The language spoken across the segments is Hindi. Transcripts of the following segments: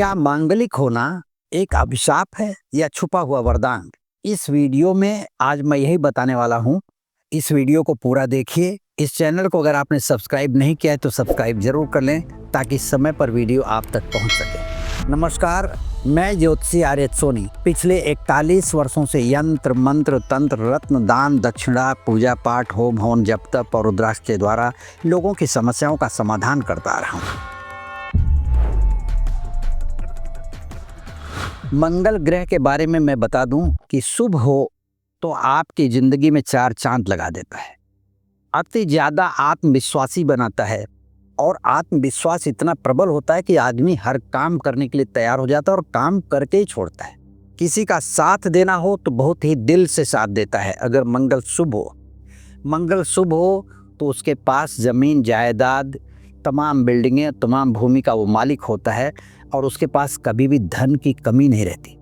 क्या मांगलिक होना एक अभिशाप है या छुपा हुआ वरदान? इस वीडियो में आज मैं यही बताने वाला हूँ। इस वीडियो को पूरा देखिए। इस चैनल को अगर आपने सब्सक्राइब नहीं किया है तो सब्सक्राइब जरूर कर लें ताकि समय पर वीडियो आप तक पहुँच सके। नमस्कार, मैं ज्योतिषी आर्यत सोनी पिछले 41 वर्षों से यंत्र मंत्र तंत्र रत्न दान दक्षिणा पूजा पाठ होम हवन जप तप और रुद्राक्ष के द्वारा लोगों की समस्याओं का समाधान करता रहा हूँ। मंगल ग्रह के बारे में मैं बता दूं कि शुभ हो तो आपकी जिंदगी में 4 चांद लगा देता है, अति ज़्यादा आत्मविश्वासी बनाता है और आत्मविश्वास इतना प्रबल होता है कि आदमी हर काम करने के लिए तैयार हो जाता है और काम करके ही छोड़ता है। किसी का साथ देना हो तो बहुत ही दिल से साथ देता है। अगर मंगल शुभ हो तो उसके पास ज़मीन जायदाद तमाम बिल्डिंगें तमाम भूमि का वो मालिक होता है और उसके पास कभी भी धन की कमी नहीं रहती।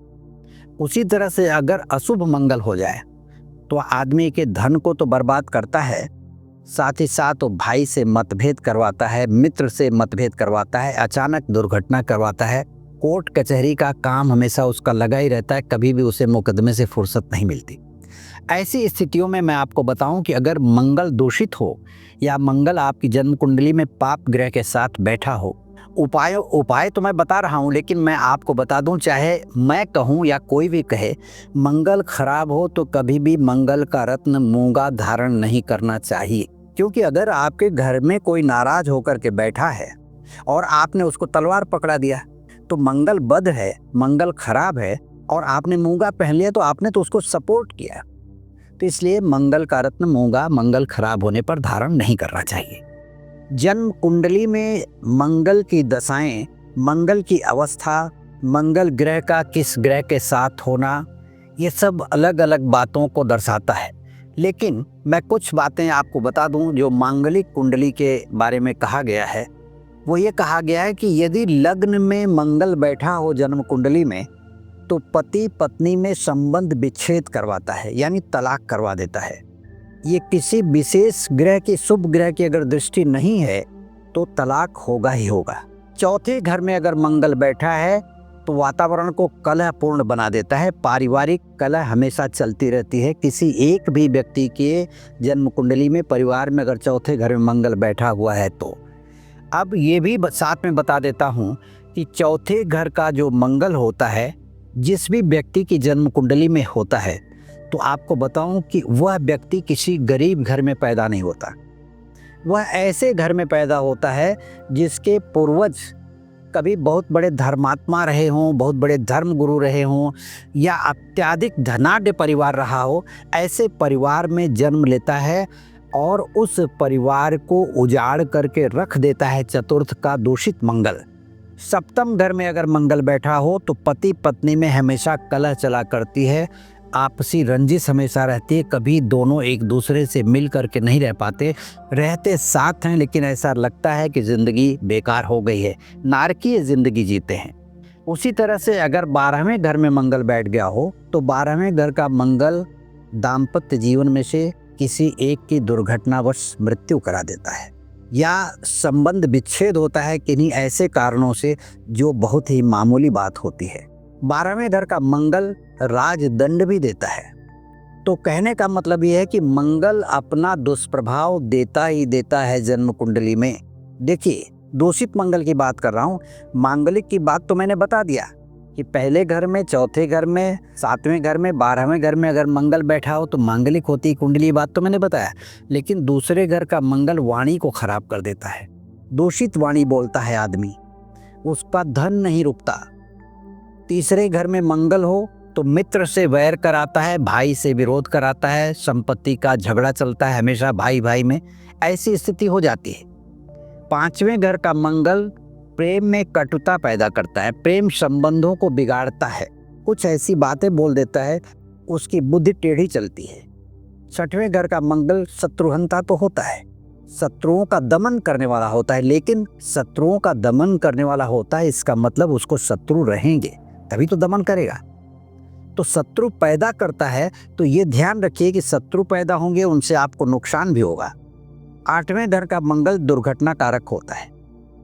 उसी तरह से अगर अशुभ मंगल हो जाए तो आदमी के धन को तो बर्बाद करता है, साथ ही साथ वो भाई से मतभेद करवाता है, मित्र से मतभेद करवाता है, अचानक दुर्घटना करवाता है। कोर्ट कचहरी का काम हमेशा उसका लगा ही रहता है, कभी भी उसे मुकदमे से फुर्सत नहीं मिलती। ऐसी स्थितियों में मैं आपको बताऊं कि अगर मंगल दूषित हो या मंगल आपकी जन्म कुंडली में पाप ग्रह के साथ बैठा हो, उपाय तो मैं बता रहा हूं, लेकिन मैं आपको बता दूं, चाहे मैं कहूं या कोई भी कहे, मंगल खराब हो तो कभी भी मंगल का रत्न मूंगा धारण नहीं करना चाहिए। क्योंकि अगर आपके घर में कोई नाराज होकर के बैठा है और आपने उसको तलवार पकड़ा दिया तो मंगल बद है, मंगल खराब है और आपने मूंगा पहन लिया तो आपने तो उसको सपोर्ट किया। तो इसलिए मंगल का रत्न मूंगा मंगल खराब होने पर धारण नहीं करना चाहिए। जन्म कुंडली में मंगल की दशाएं, मंगल की अवस्था, मंगल ग्रह का किस ग्रह के साथ होना, ये सब अलग अलग बातों को दर्शाता है। लेकिन मैं कुछ बातें आपको बता दूं जो मांगलिक कुंडली के बारे में कहा गया है। वो ये कहा गया है कि यदि लग्न में मंगल बैठा हो जन्म कुंडली में तो पति पत्नी में संबंध विच्छेद करवाता है, यानी तलाक करवा देता है। ये किसी विशेष ग्रह की, शुभ ग्रह की अगर दृष्टि नहीं है तो तलाक होगा ही होगा। चौथे घर में अगर मंगल बैठा है तो वातावरण को कलहपूर्ण बना देता है। पारिवारिक कलह हमेशा चलती रहती है। किसी एक भी व्यक्ति के जन्म कुंडली में परिवार में अगर चौथे घर में मंगल बैठा हुआ है तो अब ये भी साथ में बता देता हूँ कि चौथे घर का जो मंगल होता है, जिस भी व्यक्ति की जन्म कुंडली में होता है, तो आपको बताऊं कि वह व्यक्ति किसी गरीब घर में पैदा नहीं होता। वह ऐसे घर में पैदा होता है जिसके पूर्वज कभी बहुत बड़े धर्मात्मा रहे हों, बहुत बड़े धर्म गुरु रहे हों या अत्यधिक धनाढ्य परिवार रहा हो। ऐसे परिवार में जन्म लेता है और उस परिवार को उजाड़ करके रख देता है चतुर्थ का दूषित मंगल। सप्तम घर में अगर मंगल बैठा हो तो पति पत्नी में हमेशा कलह चला करती है, आपसी रंजिश हमेशा रहती है। कभी दोनों एक दूसरे से मिल करके नहीं रह पाते, रहते साथ हैं लेकिन ऐसा लगता है कि ज़िंदगी बेकार हो गई है, नारकीय ज़िंदगी जीते हैं। उसी तरह से अगर 12वें घर में मंगल बैठ गया हो तो 12वें घर का मंगल दाम्पत्य जीवन में से किसी एक की दुर्घटनावश मृत्यु करा देता है या संबंध विच्छेद होता है किन्हीं ऐसे कारणों से जो बहुत ही मामूली बात होती है। 12वें घर का मंगल राजदंड भी देता है। तो कहने का मतलब यह है कि मंगल अपना दुष्प्रभाव देता ही देता है जन्म कुंडली में। देखिए, दूषित मंगल की बात कर रहा हूँ, मांगलिक की बात तो मैंने बता दिया कि पहले घर में, चौथे घर में, 7वें घर में, 12वें घर में अगर मंगल बैठा हो तो मांगलिक होती कुंडली, बात तो मैंने बताया। लेकिन दूसरे घर का मंगल वाणी को खराब कर देता है। दूषित वाणी बोलता है आदमी, उसका धन नहीं रुकता। तीसरे घर में मंगल हो तो मित्र से वैर कराता है, भाई से विरोध कराता है, संपत्ति का झगड़ा चलता है हमेशा भाई भाई में, ऐसी स्थिति हो जाती है। 5वें घर का मंगल प्रेम में कटुता पैदा करता है, प्रेम संबंधों को बिगाड़ता है, कुछ ऐसी बातें बोल देता है, उसकी बुद्धि टेढ़ी चलती है। 6वें घर का मंगल शत्रुहंता तो होता है, शत्रुओं का दमन करने वाला होता है। लेकिन शत्रुओं का दमन करने वाला होता है, इसका मतलब उसको शत्रु रहेंगे तभी तो दमन करेगा। तो शत्रु पैदा करता है तो ये ध्यान रखिए कि शत्रु पैदा होंगे, उनसे आपको नुकसान भी होगा। 8वें घर का मंगल दुर्घटना कारक होता है,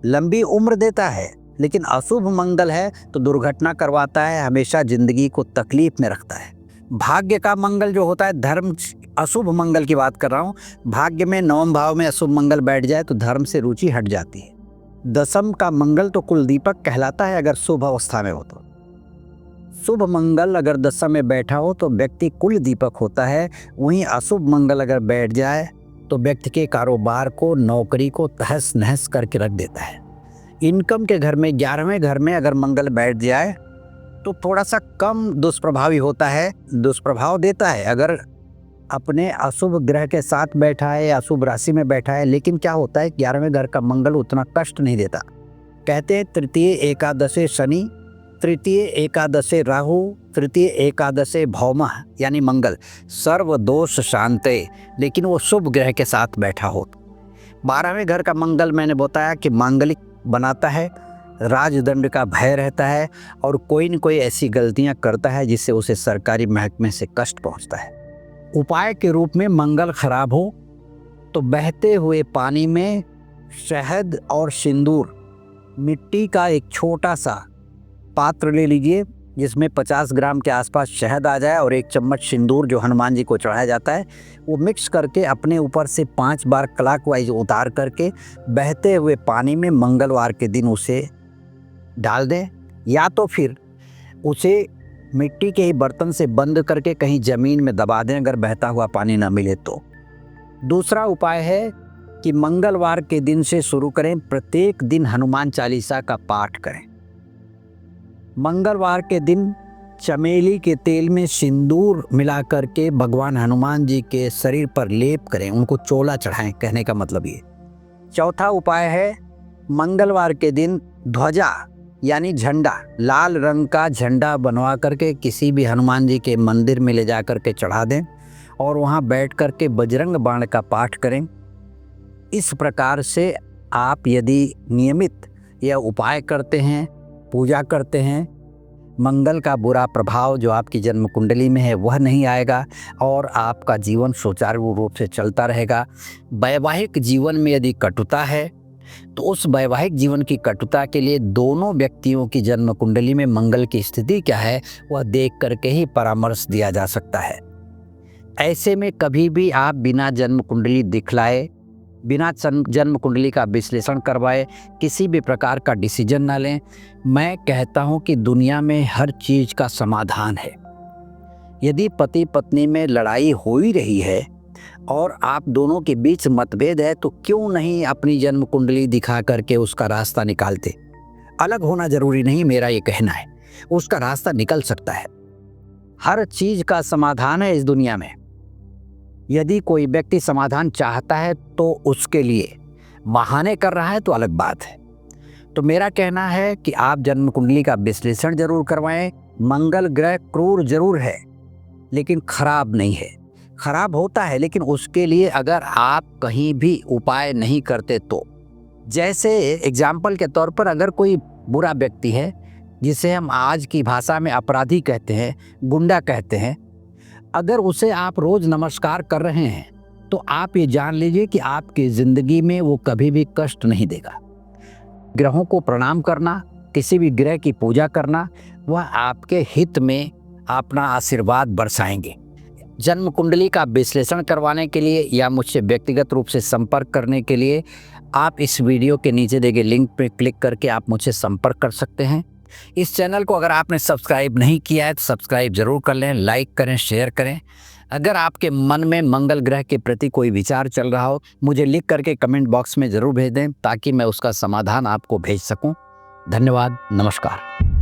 लंबी उम्र देता है, लेकिन अशुभ मंगल है तो दुर्घटना करवाता है, हमेशा जिंदगी को तकलीफ में रखता है। भाग्य का मंगल जो होता है, धर्म अशुभ मंगल की बात कर रहा हूँ, भाग्य में 9वें भाव में अशुभ मंगल बैठ जाए तो धर्म से रुचि हट जाती है। 10वीं का मंगल तो कुल दीपक कहलाता है अगर शुभ अवस्था में हो तो। शुभ मंगल अगर 10वीं में बैठा हो तो व्यक्ति कुल दीपक होता है। वहीं अशुभ मंगल अगर बैठ जाए तो व्यक्ति के कारोबार को, नौकरी को तहस नहस करके रख देता है। इनकम के घर में 11वें घर में अगर मंगल बैठ जाए तो थोड़ा सा कम दुष्प्रभावी होता है, दुष्प्रभाव देता है अगर अपने अशुभ ग्रह के साथ बैठा है या अशुभ राशि में बैठा है। लेकिन क्या होता है, 11वें घर का मंगल उतना कष्ट नहीं देता। कहते हैं तृतीय एकादशे शनि, तृतीय एकादशे राहु, तृतीय एकादशे भौमा यानी मंगल, सर्व दोष शांते, लेकिन वो शुभ ग्रह के साथ बैठा हो। 12वें घर का मंगल मैंने बताया कि मांगलिक बनाता है, राजदंड का भय रहता है और कोई न कोई ऐसी गलतियां करता है जिससे उसे सरकारी महकमे से कष्ट पहुंचता है। उपाय के रूप में मंगल खराब हो तो बहते हुए पानी में शहद और सिंदूर, मिट्टी का एक छोटा सा पात्र ले लीजिए जिसमें 50 ग्राम के आसपास शहद आ जाए और 1 चम्मच सिंदूर जो हनुमान जी को चढ़ाया जाता है वो मिक्स करके अपने ऊपर से 5 बार क्लॉकवाइज उतार करके बहते हुए पानी में मंगलवार के दिन उसे डाल दें, या तो फिर उसे मिट्टी के ही बर्तन से बंद करके कहीं ज़मीन में दबा दें अगर बहता हुआ पानी न मिले तो। दूसरा उपाय है कि मंगलवार के दिन से शुरू करें, प्रत्येक दिन हनुमान चालीसा का पाठ करें। मंगलवार के दिन चमेली के तेल में सिंदूर मिला करके भगवान हनुमान जी के शरीर पर लेप करें, उनको चोला चढ़ाएं, कहने का मतलब ये। चौथा उपाय है मंगलवार के दिन ध्वजा यानी झंडा, लाल रंग का झंडा बनवा करके किसी भी हनुमान जी के मंदिर में ले जा करके चढ़ा दें और वहाँ बैठ करके बजरंग बाण का पाठ करें। इस प्रकार से आप यदि नियमित यह उपाय करते हैं, पूजा करते हैं, मंगल का बुरा प्रभाव जो आपकी जन्म कुंडली में है वह नहीं आएगा और आपका जीवन सुचारू रूप से चलता रहेगा। वैवाहिक जीवन में यदि कटुता है तो उस वैवाहिक जीवन की कटुता के लिए दोनों व्यक्तियों की जन्म कुंडली में मंगल की स्थिति क्या है वह देख करके ही परामर्श दिया जा सकता है। ऐसे में कभी भी आप बिना जन्म कुंडली दिखलाए, बिना जन्म कुंडली का विश्लेषण करवाए किसी भी प्रकार का डिसीजन ना लें। मैं कहता हूं कि दुनिया में हर चीज़ का समाधान है। यदि पति पत्नी में लड़ाई हो ही रही है और आप दोनों के बीच मतभेद है तो क्यों नहीं अपनी जन्म कुंडली दिखा करके उसका रास्ता निकालते। अलग होना जरूरी नहीं, मेरा ये कहना है, उसका रास्ता निकल सकता है। हर चीज़ का समाधान है इस दुनिया में। यदि कोई व्यक्ति समाधान चाहता है तो उसके लिए बहाने कर रहा है तो अलग बात है। तो मेरा कहना है कि आप जन्म कुंडली का विश्लेषण जरूर करवाएं। मंगल ग्रह क्रूर जरूर है लेकिन खराब नहीं है। खराब होता है लेकिन उसके लिए अगर आप कहीं भी उपाय नहीं करते तो, जैसे एग्जाम्पल के तौर पर अगर कोई बुरा व्यक्ति है जिसे हम आज की भाषा में अपराधी कहते हैं, गुंडा कहते हैं, अगर उसे आप रोज़ नमस्कार कर रहे हैं तो आप ये जान लीजिए कि आपकी ज़िंदगी में वो कभी भी कष्ट नहीं देगा। ग्रहों को प्रणाम करना, किसी भी ग्रह की पूजा करना, वह आपके हित में अपना आशीर्वाद बरसाएंगे। जन्म कुंडली का विश्लेषण करवाने के लिए या मुझसे व्यक्तिगत रूप से संपर्क करने के लिए आप इस वीडियो के नीचे दिए गए लिंक पर क्लिक करके आप मुझसे संपर्क कर सकते हैं। इस चैनल को अगर आपने सब्सक्राइब नहीं किया है तो सब्सक्राइब जरूर कर लें, लाइक करें, शेयर करें। अगर आपके मन में मंगल ग्रह के प्रति कोई विचार चल रहा हो मुझे लिख करके कमेंट बॉक्स में ज़रूर भेज दें ताकि मैं उसका समाधान आपको भेज सकूं। धन्यवाद, नमस्कार।